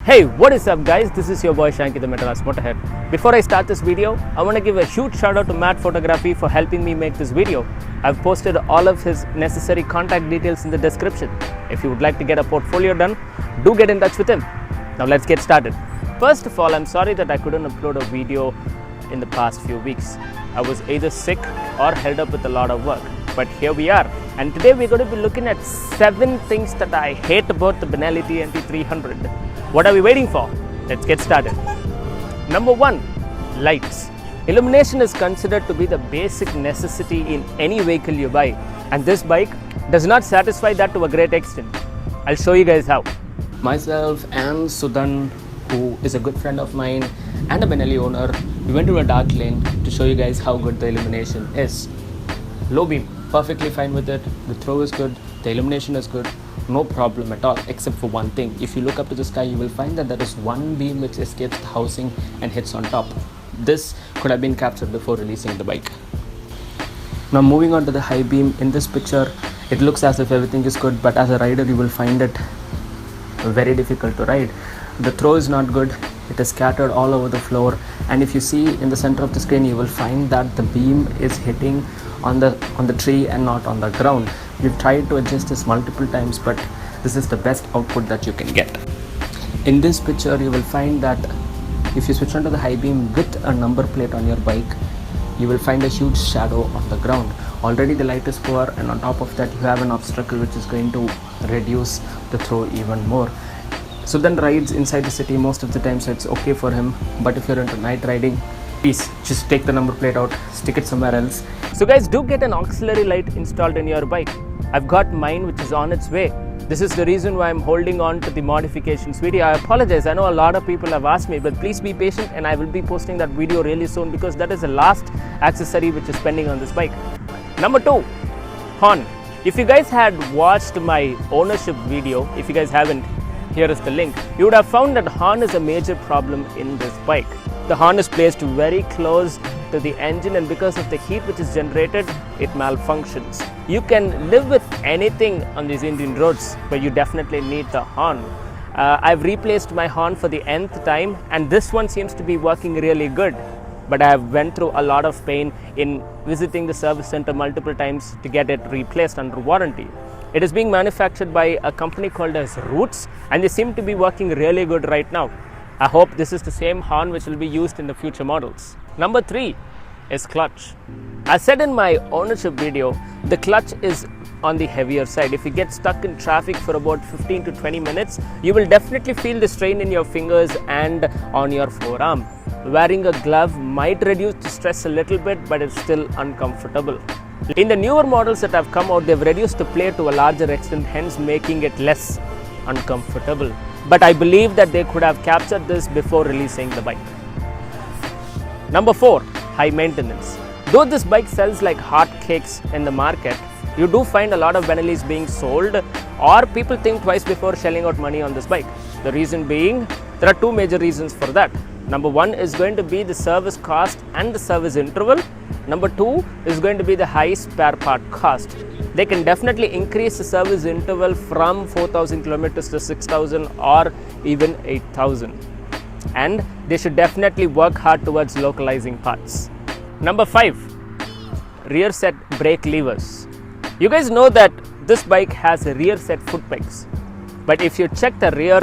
Hey, what is up guys? This is your boy Shanky the Madras Motorhead. Before I start this video, I want to give a huge shout out to Matt Photography for helping me make this video. I've posted all of his necessary contact details in the description. If you would like to get a portfolio done, do get in touch with him. Now let's get started. First of all, I'm sorry that I couldn't upload a video in the past few weeks. I was either sick or held up with a lot of work. But here we are, and today we're going to be looking at 7 things that I hate about the Benelli TNT 300. What are we waiting for? Let's get started. Number 1, lights. Illumination is considered to be the basic necessity in any vehicle you buy, and this bike does not satisfy that to a great extent. I'll show you guys how. Myself and Sudan, who is a good friend of mine and a Benelli owner, we went to a dark lane to show you guys how good the illumination is. Low beam, perfectly fine with it. The throw is good, the illumination is good, no problem at all, except for one thing. If you look up to the sky, you will find that there is one beam which escapes the housing and hits on top. This could have been captured before releasing the bike. Now moving on to the high beam, in this picture it looks as if everything is good, but as a rider you will find it very difficult to ride. The throw is not good, it is scattered all over the floor, and if you see in the center of the screen, you will find that the beam is hitting on the tree and not on the ground. We've tried to adjust this multiple times, but this is the best output that you can get. In this picture you will find that if you switch on to the high beam with a number plate on your bike, you will find a huge shadow on the ground. Already the light is poor, and on top of that you have an obstacle which is going to reduce the throw even more. So then rides inside the city most of the time, so it's okay for him, but if you're into night riding, please just take the number plate out, stick it somewhere else. So guys, do get an auxiliary light installed in your bike. I've got mine which is on its way. This is the reason why I'm holding on to the modifications video. I apologize, I know a lot of people have asked me, but please be patient and I will be posting that video really soon, because that is the last accessory which is pending on this bike. Number 2, horn. If you guys had watched my ownership video, if you guys haven't, here is the link. You would have found that horn is a major problem in this bike. The horn is placed very close to the engine, and because of the heat which is generated, it malfunctions. You can live with anything on these Indian roads, but you definitely need the horn. I've replaced my horn for the nth time, and this one seems to be working really good. But I have went through a lot of pain in visiting the service center multiple times to get it replaced under warranty. It is being manufactured by a company called as Roots, and they seem to be working really good right now. I hope this is the same horn which will be used in the future models. Number 3 is clutch. As said in my ownership video, the clutch is on the heavier side. If you get stuck in traffic for about 15 to 20 minutes, you will definitely feel the strain in your fingers and on your forearm. Wearing a glove might reduce the stress a little bit, but it's still uncomfortable. In the newer models that have come out, they've reduced the plate to a larger extent, hence making it less uncomfortable. But I believe that they could have captured this before releasing the bike. Number 4, high maintenance. Though this bike sells like hotcakes in the market, you do find a lot of Benellis being sold, or people think twice before shelling out money on this bike. The reason being, there are 2 major reasons for that. Number 1 is going to be the service cost and the service interval. Number 2 is going to be the high spare part cost. They can definitely increase the service interval from 4,000 kilometers to 6,000 or even 8,000. And they should definitely work hard towards localizing parts. Number 5, rear set brake levers. You guys know that this bike has rear set foot pegs, but if you check the rear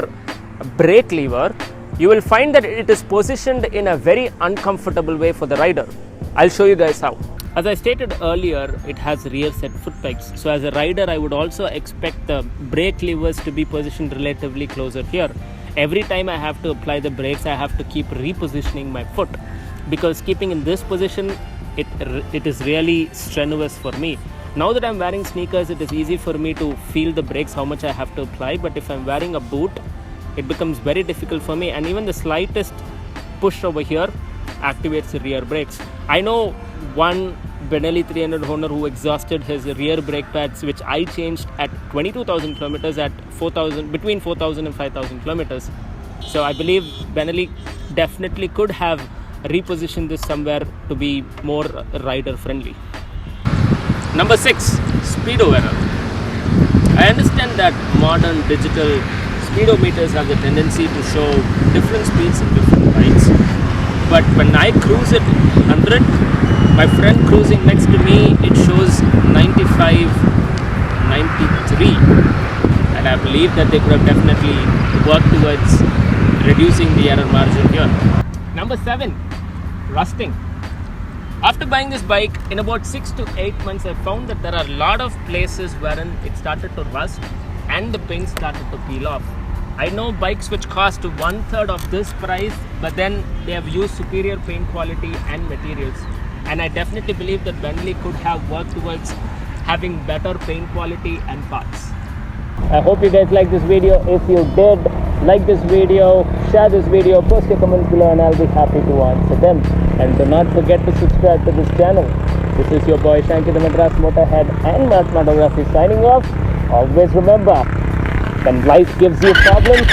brake lever, you will find that it is positioned in a very uncomfortable way for the rider. I'll show you guys how. As I stated earlier, it has rear set foot pegs. So as a rider, I would also expect the brake levers to be positioned relatively closer here. Every time I have to apply the brakes, I have to keep repositioning my foot, because keeping in this position, it is really strenuous for me. Now that I'm wearing sneakers, it is easy for me to feel the brakes, how much I have to apply. But if I'm wearing a boot, it becomes very difficult for me, and even the slightest push over here activates the rear brakes. I know one Benelli 300 owner who exhausted his rear brake pads, which I changed at 22,000 kilometers at between 4,000 and 5,000 kilometers. So I believe Benelli definitely could have repositioned this somewhere to be more rider friendly. Number 6, speedo error. I understand that modern digital speedometers have the tendency to show different speeds in different bikes. But when I cruise at 100, my friend cruising next to me, it shows 95, 93. And I believe that they could have definitely worked towards reducing the error margin here. Number 7, rusting. After buying this bike, in about 6 to 8 months, I found that there are a lot of places wherein it started to rust and the paint started to peel off. I know bikes which cost 1/3 of this price, but then they have used superior paint quality and materials. And I definitely believe that Bentley could have worked towards having better paint quality and parts. I hope you guys like this video. If you did, like this video, share this video, post your comments below and I'll be happy to answer them. And do not forget to subscribe to this channel. This is your boy Shanky the Madras Motorhead and Matt Photography signing off. Always remember, when life gives you problems,